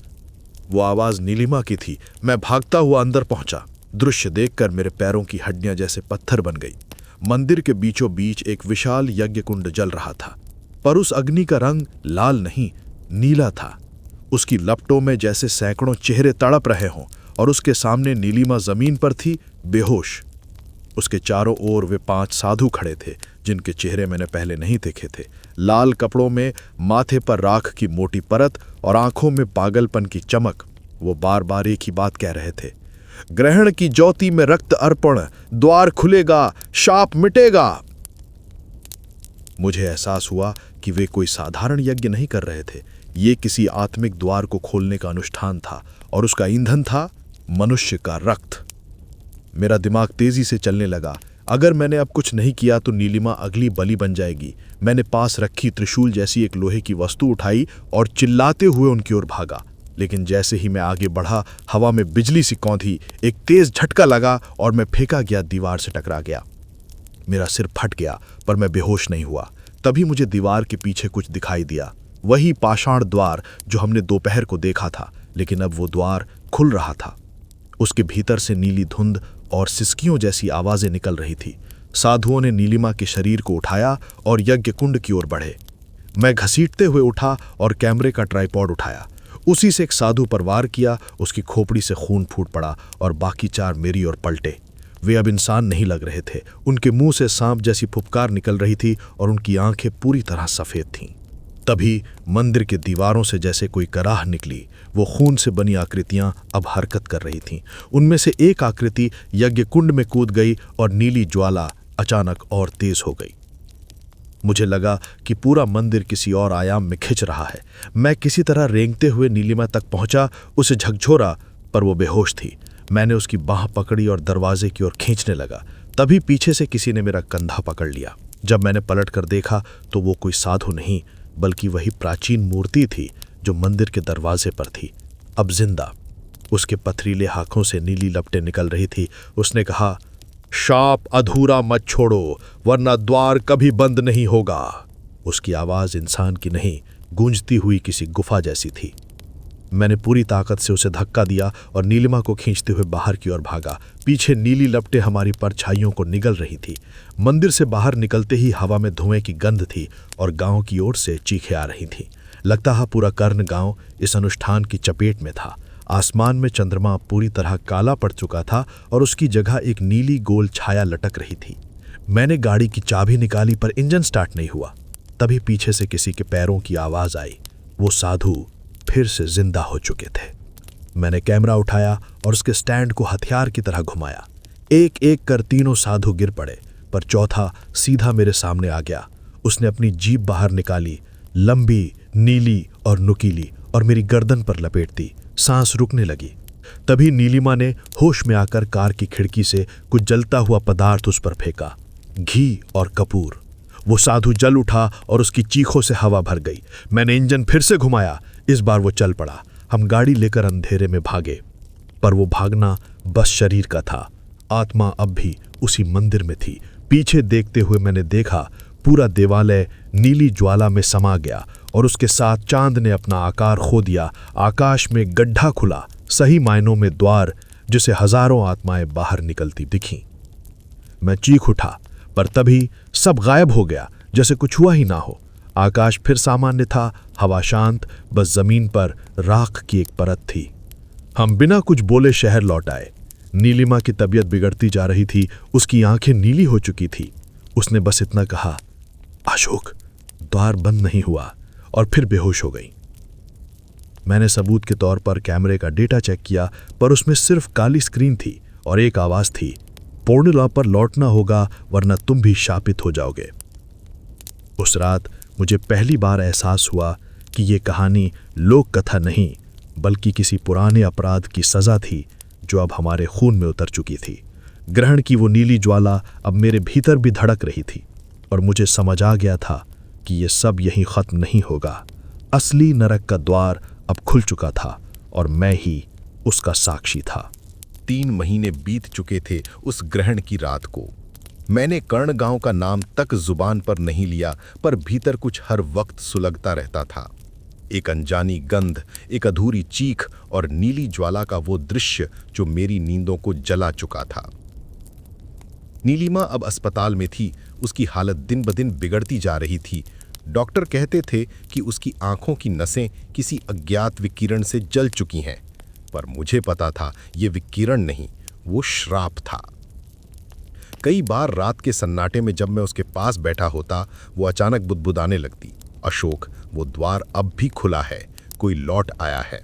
B: वो आवाज नीलिमा की थी। मैं भागता हुआ अंदर पहुंचा। दृश्य देखकर मेरे पैरों की हड्डियां जैसे पत्थर बन गई। मंदिर के बीचों बीच एक विशाल यज्ञ कुंड जल रहा था, पर उस अग्नि का रंग लाल नहीं, नीला था। उसकी लपटों में जैसे सैकड़ों चेहरे तड़प रहे हों, और उसके सामने नीलिमा जमीन पर थी, बेहोश। उसके चारों ओर वे 5 साधु खड़े थे, जिनके चेहरे मैंने पहले नहीं देखे थे। लाल कपड़ों में, माथे पर राख की मोटी परत और आंखों में पागलपन की चमक। वो बार बार एक ही बात कह रहे थे, ग्रहण की ज्योति में रक्त अर्पण, द्वार खुलेगा, शाप मिटेगा। मुझे एहसास हुआ कि वे कोई साधारण यज्ञ नहीं कर रहे थे। ये किसी आत्मिक द्वार को खोलने का अनुष्ठान था, और उसका ईंधन था मनुष्य का रक्त। मेरा दिमाग तेजी से चलने लगा। अगर मैंने अब कुछ नहीं किया तो नीलिमा अगली बलि बन जाएगी। मैंने पास रखी त्रिशूल जैसी एक लोहे की वस्तु उठाई और चिल्लाते हुए उनकी ओर भागा। लेकिन जैसे ही मैं आगे बढ़ा, हवा में बिजली सी कौंधी, एक तेज झटका लगा और मैं फेंका गया, दीवार से टकरा गया। मेरा सिर फट गया, पर मैं बेहोश नहीं हुआ। तभी मुझे दीवार के पीछे कुछ दिखाई दिया, वही पाषाण द्वार जो हमने दोपहर को देखा था, लेकिन अब वो द्वार खुल रहा था। उसके भीतर से नीली धुंध और सिसकियों जैसी आवाजें निकल रही थी। साधुओं ने नीलिमा के शरीर को उठाया और यज्ञ कुंड की ओर बढ़े। मैं घसीटते हुए उठा और कैमरे का ट्राइपॉड उठाया।
D: उसी से एक साधु पर वार किया, उसकी खोपड़ी से खून फूट पड़ा और बाकी 4 मेरी ओर पलटे। वे अब इंसान नहीं लग रहे थे। उनके मुंह से सांप जैसी फुफकार निकल रही थी और उनकी आंखें पूरी तरह सफेद थीं। तभी मंदिर के दीवारों से जैसे कोई कराह निकली। वो खून से बनी आकृतियां अब हरकत कर रही थीं। उनमें से एक आकृति यज्ञ कुंड में कूद गई और नीली ज्वाला अचानक और तेज हो गई। मुझे लगा कि पूरा मंदिर किसी और आयाम में खिंच रहा है। मैं किसी तरह रेंगते हुए नीलिमा तक पहुंचा, उसे झकझोरा, पर वो बेहोश थी। मैंने उसकी बाह पकड़ी और दरवाजे की ओर खींचने लगा। तभी पीछे से किसी ने मेरा कंधा पकड़ लिया। जब मैंने पलट कर देखा तो वो कोई साधु नहीं, बल्कि वही प्राचीन मूर्ति थी जो मंदिर के दरवाजे पर थी, अब जिंदा। उसके पथरीले हाथों से नीली लपटें निकल रही थी। उसने कहा, शाप अधूरा मत छोड़ो, वरना द्वार कभी बंद नहीं होगा। उसकी आवाज इंसान की नहीं, गूंजती हुई किसी गुफा जैसी थी। मैंने पूरी ताकत से उसे धक्का दिया और नीलिमा को खींचते हुए बाहर की ओर भागा। पीछे नीली लपटें हमारी परछाइयों को निगल रही थी। मंदिर से बाहर निकलते ही हवा में धुएं की गंध थी और गांव की ओर से चीखें आ रही थीं। लगता है पूरा कर्ण गांव इस अनुष्ठान की चपेट में था। आसमान में चंद्रमा पूरी तरह काला पड़ चुका था और उसकी जगह एक नीली गोल छाया लटक रही थी। मैंने गाड़ी की चाबी निकाली, पर इंजन स्टार्ट नहीं हुआ। तभी पीछे से किसी के पैरों की आवाज आई। वो साधु फिर से जिंदा हो चुके थे। मैंने कैमरा उठाया और उसके स्टैंड को हथियार की तरह घुमाया। एक एक कर तीनों साधु गिर पड़े, पर चौथा सीधा मेरे सामने आ गया। उसने अपनी जीभ बाहर निकाली, लंबी, नीली और नुकीली, और मेरी गर्दन पर लपेट दी। सांस रुकने लगी। तभी नीलिमा ने होश में आकर कार की खिड़की से कुछ जलता हुआ पदार्थ उस पर फेंका, घी और कपूर। वो साधु जल उठा और उसकी चीखों से हवा भर गई। मैंने इंजन फिर से घुमाया। इस बार वो चल पड़ा। हम गाड़ी लेकर अंधेरे में भागे, पर वो भागना बस शरीर का था। आत्मा अब भी उसी मंदिर में थी। पीछे देखते हुए मैंने देखा पूरा देवालय नीली ज्वाला में समा गया और उसके साथ चांद ने अपना आकार खो दिया। आकाश में गड्ढा खुला, सही मायनों में द्वार, जिसे हजारों आत्माएं बाहर निकलती दिखीं। मैं चीख उठा, पर तभी सब गायब हो गया, जैसे कुछ हुआ ही ना हो। आकाश फिर सामान्य था, हवा शांत, बस जमीन पर राख की एक परत थी। हम बिना कुछ बोले शहर लौट आए। नीलिमा की तबीयत बिगड़ती जा रही थी। उसकी आंखें नीली हो चुकी थी। उसने बस इतना कहा, अशोक, द्वार बंद नहीं हुआ, और फिर बेहोश हो गई। मैंने सबूत के तौर पर कैमरे का डेटा चेक किया, पर उसमें सिर्फ काली स्क्रीन थी और एक आवाज थी, पोर्निला पर लौटना होगा, वरना तुम भी शापित हो जाओगे। उस रात मुझे पहली बार एहसास हुआ कि ये कहानी लोक कथा नहीं, बल्कि किसी पुराने अपराध की सजा थी जो अब हमारे खून में उतर चुकी थी। ग्रहण की वो नीली ज्वाला अब मेरे भीतर भी धड़क रही थी और मुझे समझ आ गया था कि ये सब यहीं खत्म नहीं होगा। असली नरक का द्वार अब खुल चुका था और मैं ही उसका साक्षी था।
A: 3 महीने बीत चुके थे उस ग्रहण की रात को। मैंने कर्ण गांव का नाम तक जुबान पर नहीं लिया, पर भीतर कुछ हर वक्त सुलगता रहता था। एक अनजानी गंध, एक अधूरी चीख और नीली ज्वाला का वो दृश्य जो मेरी नींदों को जला चुका था। नीलिमा अब अस्पताल में थी। उसकी हालत दिन ब दिन बिगड़ती जा रही थी। डॉक्टर कहते थे कि उसकी आंखों की नसें किसी अज्ञात विकिरण से जल चुकी हैं, पर मुझे पता था ये विकिरण नहीं, वो श्राप था। कई बार रात के सन्नाटे में जब मैं उसके पास बैठा होता, वो अचानक बुदबुदाने लगती, अशोक, वो द्वार अब भी खुला है, कोई लौट आया है।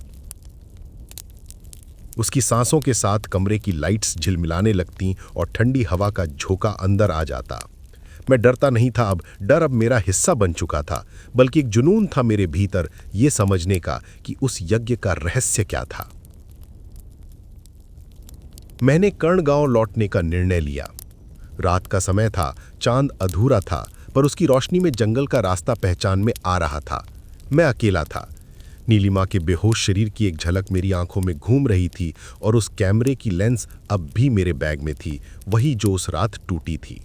A: उसकी सांसों के साथ कमरे की लाइट्स झिलमिलाने लगतीं और ठंडी हवा का झोंका अंदर आ जाता। मैं डरता नहीं था अब, डर अब मेरा हिस्सा बन चुका था, बल्कि एक जुनून था मेरे भीतर ये समझने का कि उस यज्ञ का रहस्य क्या था। मैंने कर्ण गांव लौटने का निर्णय लिया। रात का समय था, चांद अधूरा था, पर उसकी रोशनी में जंगल का रास्ता पहचान में आ रहा था। मैं अकेला था। नीलिमा के बेहोश शरीर की एक झलक मेरी आंखों में घूम रही थी और उस कैमरे की लेंस अब भी मेरे बैग में थी, वही जो उस रात टूटी थी।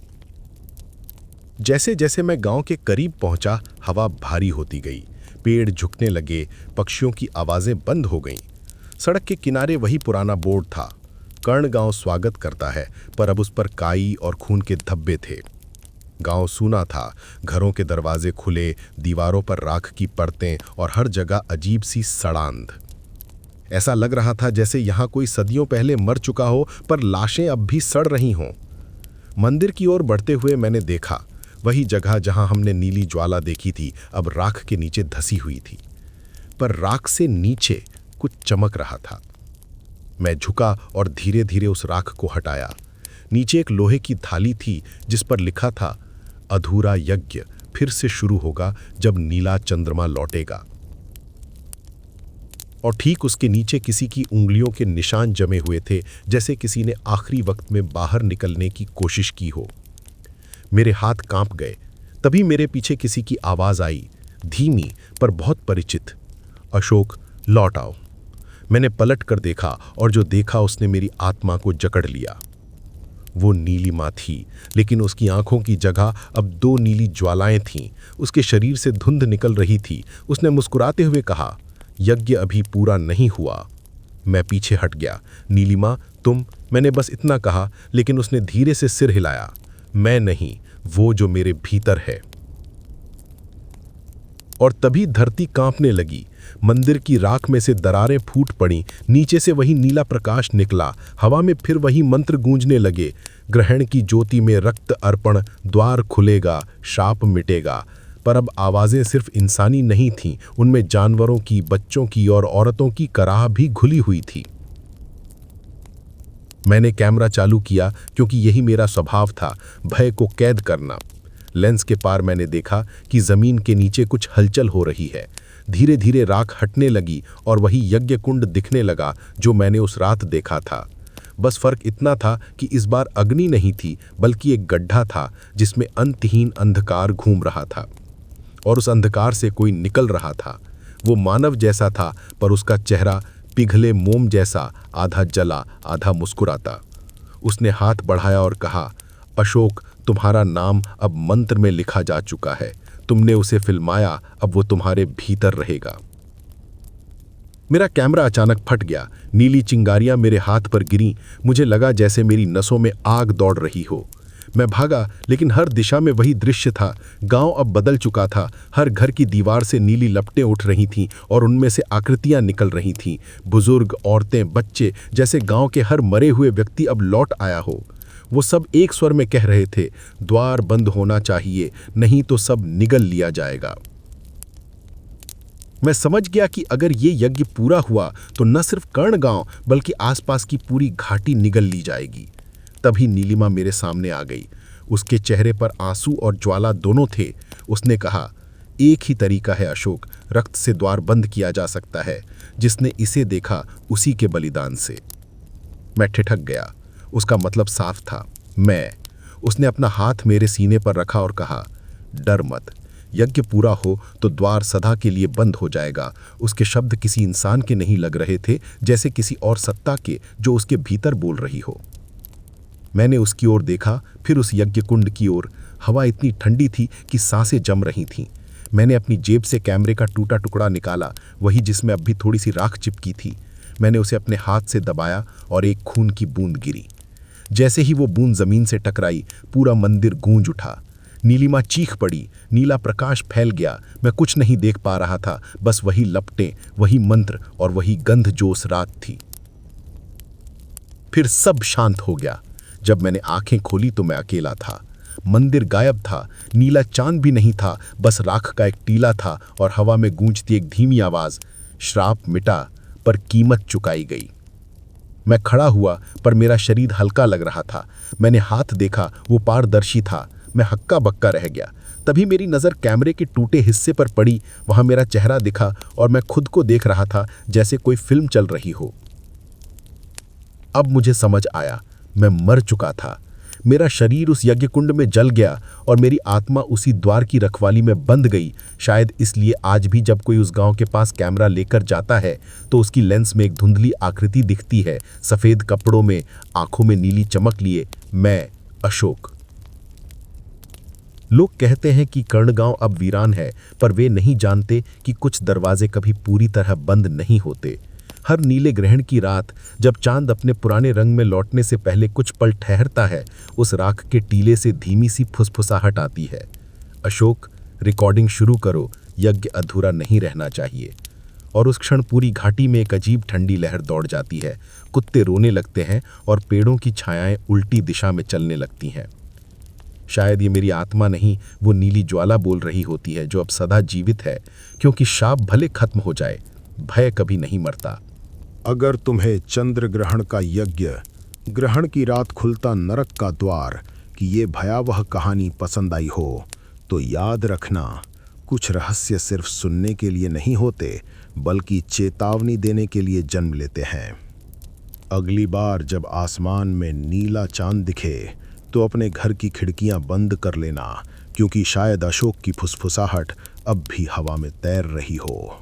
A: जैसे जैसे मैं गांव के करीब पहुंचा, हवा भारी होती गई, पेड़ झुकने लगे, पक्षियों की आवाजें बंद हो गईं। सड़क के किनारे वही पुराना बोर्ड था, कर्ण गांव स्वागत करता है, पर अब उस पर काई और खून के धब्बे थे। गांव सूना था, घरों के दरवाजे खुले, दीवारों पर राख की परतें और हर जगह अजीब सी सड़ांध।
B: ऐसा लग रहा था जैसे यहाँ कोई सदियों पहले मर चुका हो, पर लाशें अब भी सड़ रही हों। मंदिर की ओर बढ़ते हुए मैंने देखा, वही जगह जहां हमने नीली ज्वाला देखी थी अब राख के नीचे धसी हुई थी, पर राख से नीचे कुछ चमक रहा था। मैं झुका और धीरे धीरे उस राख को हटाया। नीचे एक लोहे की थाली थी जिस पर लिखा था, अधूरा यज्ञ फिर से शुरू होगा जब नीला चंद्रमा लौटेगा। और ठीक उसके नीचे किसी की उंगलियों के निशान जमे हुए थे, जैसे किसी ने आखिरी वक्त में बाहर निकलने की कोशिश की हो। मेरे हाथ कांप गए। तभी मेरे पीछे किसी की आवाज आई, धीमी पर बहुत परिचित, अशोक लौट आओ। मैंने पलट कर देखा और जो देखा उसने मेरी आत्मा को जकड़ लिया। वो नीलिमा थी, लेकिन उसकी आंखों की जगह अब 2 नीली ज्वालाएं थीं। उसके शरीर से धुंध निकल रही थी। उसने मुस्कुराते हुए कहा, यज्ञ अभी पूरा नहीं हुआ। मैं पीछे हट गया। नीलिमा तुम, मैंने बस इतना कहा, लेकिन उसने धीरे से सिर हिलाया। मैं नहीं, वो जो मेरे भीतर है। और तभी धरती कांपने लगी। मंदिर की राख में से दरारें फूट पड़ीं। नीचे से वही नीला प्रकाश निकला। हवा में फिर वही मंत्र गूंजने लगे, ग्रहण की ज्योति में रक्त अर्पण, द्वार खुलेगा, शाप मिटेगा। पर अब आवाजें सिर्फ इंसानी नहीं थीं, उनमें जानवरों की, बच्चों की और औरतों की कराह भी घुली हुई थी। मैंने कैमरा चालू किया क्योंकि यही मेरा स्वभाव था, भय को कैद करना। लेंस के पार मैंने देखा कि जमीन के नीचे कुछ हलचल हो रही है। धीरे धीरे राख हटने लगी और वही यज्ञ कुंड दिखने लगा जो मैंने उस रात देखा था। बस फर्क इतना था कि इस बार अग्नि नहीं थी, बल्कि एक गड्ढा था जिसमें अंतहीन अंधकार घूम रहा था, और उस अंधकार से कोई निकल रहा था। वो मानव जैसा था, पर उसका चेहरा पिघले मोम जैसा, आधा जला आधा मुस्कुराता। उसने हाथ बढ़ाया और कहा, अशोक तुम्हारा नाम अब मंत्र में लिखा जा चुका है। तुमने उसे फिल्माया, अब वो तुम्हारे भीतर रहेगा। मेरा कैमरा अचानक फट गया। नीली चिंगारियां मेरे हाथ पर गिरीं। मुझे लगा जैसे मेरी नसों में आग दौड़ रही हो। मैं भागा, लेकिन हर दिशा में वही दृश्य था। गांव अब बदल चुका था। हर घर की दीवार से नीली लपटें उठ रही थीं और उनमें से आकृतियां निकल रही थीं। बुजुर्ग, औरतें, बच्चे, जैसे गांव के हर मरे हुए व्यक्ति अब लौट आया हो। वो सब एक स्वर में कह रहे थे, द्वार बंद होना चाहिए, नहीं तो सब निगल लिया जाएगा। मैं समझ गया कि अगर ये यज्ञ पूरा हुआ तो न सिर्फ कर्ण गांव बल्कि आसपास की पूरी घाटी निगल ली जाएगी। तभी नीलिमा मेरे सामने आ गई। उसके चेहरे पर आंसू और ज्वाला दोनों थे। उसने कहा, एक ही तरीका है अशोक, रक्त से द्वार बंद किया जा सकता है। जिसने इसे देखा उसी के बलिदान से। मैं ठिठक गया। उसका मतलब साफ था, मैं। उसने अपना हाथ मेरे सीने पर रखा और कहा, डर मत, यज्ञ पूरा हो तो द्वार सदा के लिए बंद हो जाएगा। उसके शब्द किसी इंसान के नहीं लग रहे थे, जैसे किसी और सत्ता के जो उसके भीतर बोल रही हो। मैंने उसकी ओर देखा, फिर उस यज्ञ कुंड की ओर। हवा इतनी ठंडी थी कि सांसें जम रही थीं। मैंने अपनी जेब से कैमरे का टूटा टुकड़ा निकाला, वही जिसमें अब भी थोड़ी सी राख चिपकी थी। मैंने उसे अपने हाथ से दबाया और एक खून की बूंद गिरी। जैसे ही वो बूंद जमीन से टकराई, पूरा मंदिर गूंज उठा। नीलिमा चीख पड़ी। नीला प्रकाश फैल गया। मैं कुछ नहीं देख पा रहा था, बस वही लपटें, वही मंत्र और वही गंध जो उस रात थी। फिर सब शांत हो गया। जब मैंने आंखें खोली तो मैं अकेला था। मंदिर गायब था। नीला चांद भी नहीं था, बस राख का एक टीला था और हवा में गूंजती एक धीमी आवाज, श्राप मिटा पर कीमत चुकाई गई। मैं खड़ा हुआ, पर मेरा शरीर हल्का लग रहा था। मैंने हाथ देखा, वो पारदर्शी था। मैं हक्का बक्का रह गया। तभी मेरी नज़र कैमरे के टूटे हिस्से पर पड़ी। वहां मेरा चेहरा दिखा और मैं खुद को देख रहा था जैसे कोई फिल्म चल रही हो। अब मुझे समझ आया, मैं मर चुका था। मेरा शरीर उस यज्ञ कुंड में जल गया और मेरी आत्मा उसी द्वार की रखवाली में बंध गई। शायद इसलिए आज भी जब कोई उस गांव के पास कैमरा लेकर जाता है तो उसकी लेंस में एक धुंधली आकृति दिखती है, सफेद कपड़ों में, आंखों में नीली चमक लिए, मैं अशोक। लोग कहते हैं कि कर्ण गांव अब वीरान है, पर वे नहीं जानते कि कुछ दरवाजे कभी पूरी तरह बंद नहीं होते। हर नीले ग्रहण की रात, जब चांद अपने पुराने रंग में लौटने से पहले कुछ पल ठहरता है, उस राख के टीले से धीमी सी फुसफुसाहट आती है, अशोक रिकॉर्डिंग शुरू करो, यज्ञ अधूरा नहीं रहना चाहिए।
C: और उस क्षण पूरी घाटी में एक अजीब ठंडी लहर दौड़ जाती है। कुत्ते रोने लगते हैं और पेड़ों की छायाएं उल्टी दिशा में चलने लगती हैं। शायद ये मेरी आत्मा नहीं, वो नीली ज्वाला बोल रही होती है जो अब सदा जीवित है, क्योंकि शाप भले खत्म हो जाए, भय कभी नहीं मरता।
B: अगर तुम्हें चंद्र ग्रहण का यज्ञ, ग्रहण की रात खुलता नरक का द्वार कि ये भयावह कहानी पसंद आई हो, तो याद रखना, कुछ रहस्य सिर्फ सुनने के लिए नहीं होते, बल्कि चेतावनी देने के लिए जन्म लेते हैं। अगली बार जब आसमान में नीला चांद दिखे तो अपने घर की खिड़कियां बंद कर लेना, क्योंकि शायद अशोक की फुसफुसाहट अब भी हवा में तैर रही हो।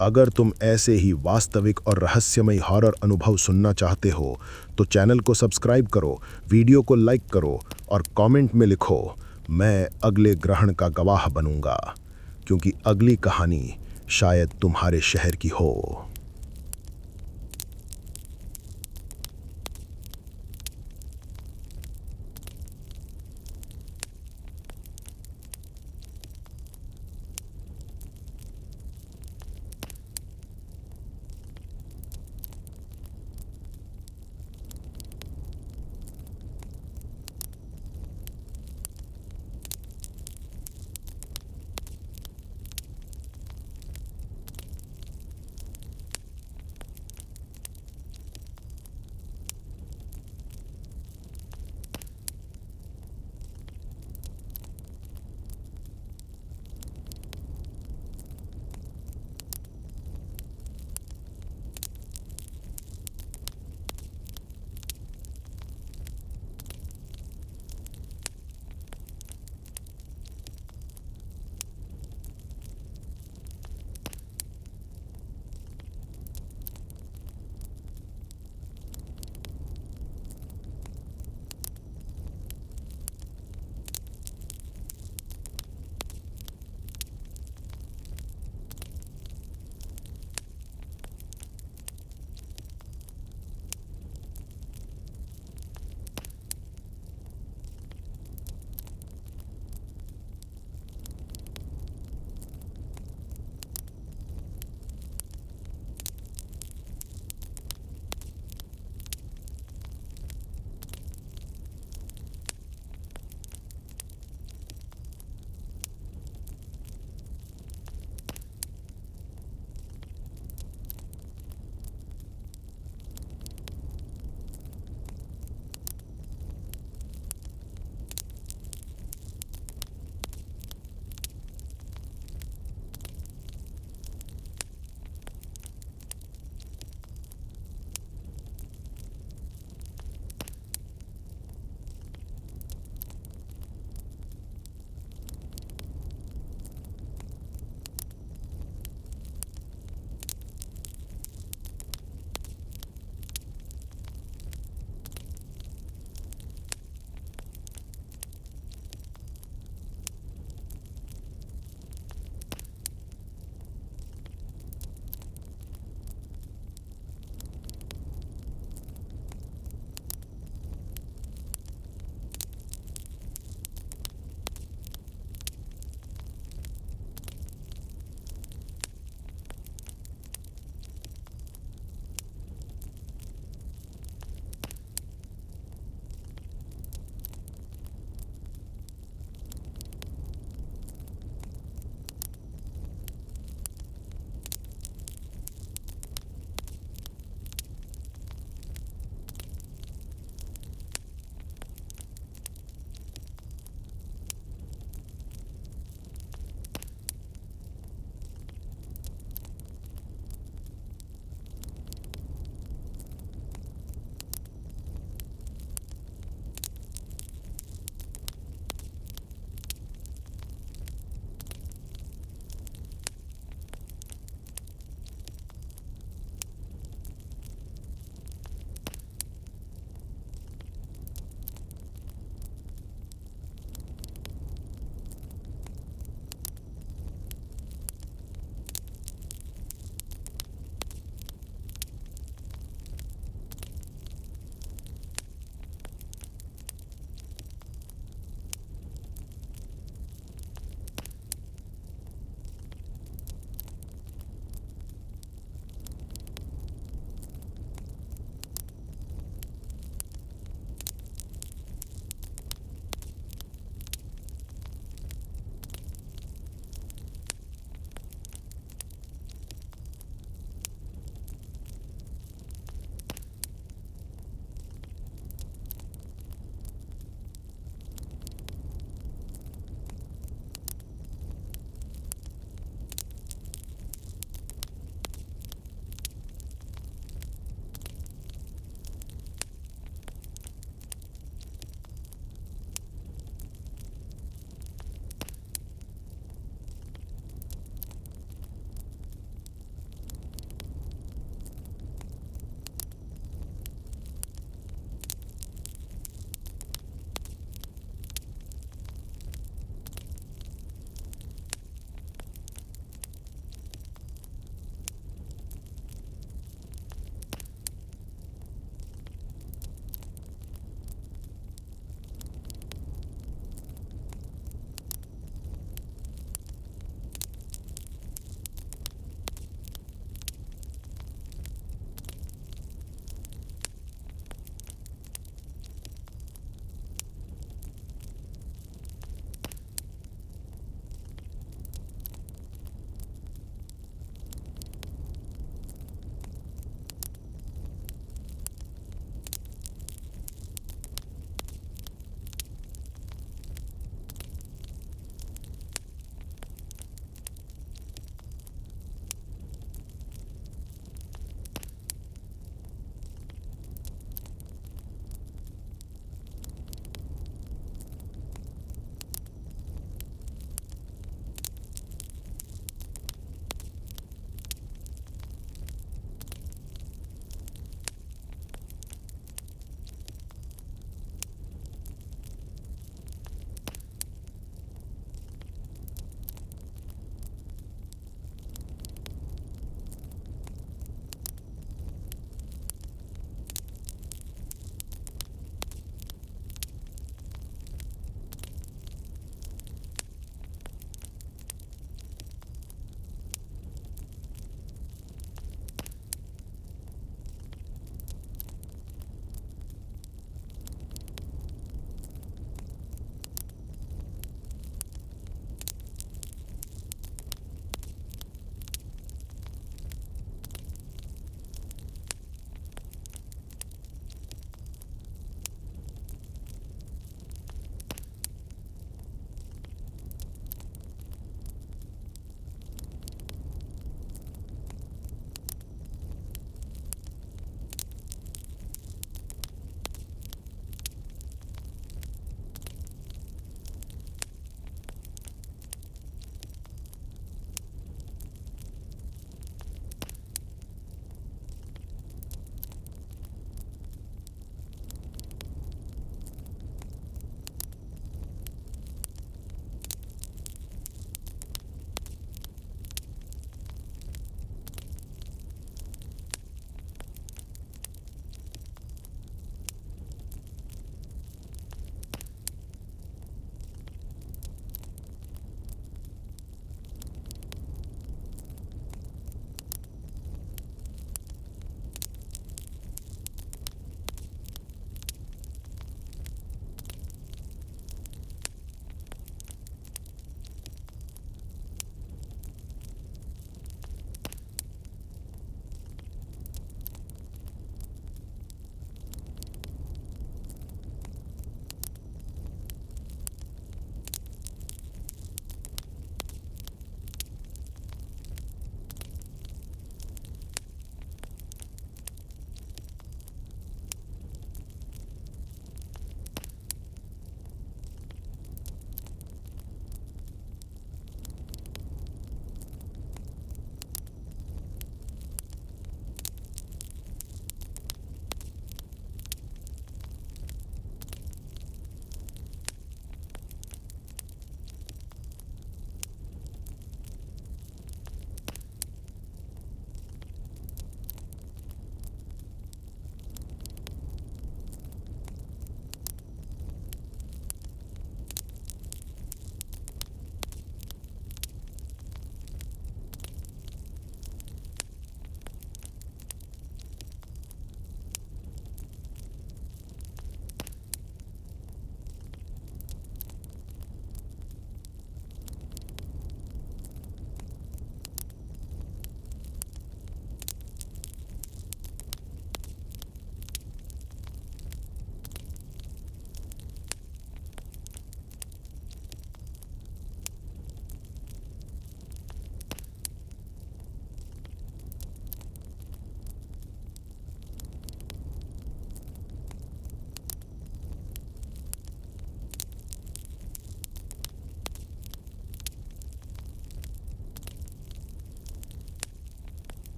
B: अगर तुम ऐसे ही वास्तविक और रहस्यमय हॉरर अनुभव सुनना चाहते हो तो चैनल को सब्सक्राइब करो, वीडियो को लाइक करो और कमेंट में लिखो, मैं अगले ग्रहण का गवाह बनूंगा, क्योंकि अगली कहानी शायद तुम्हारे शहर की हो।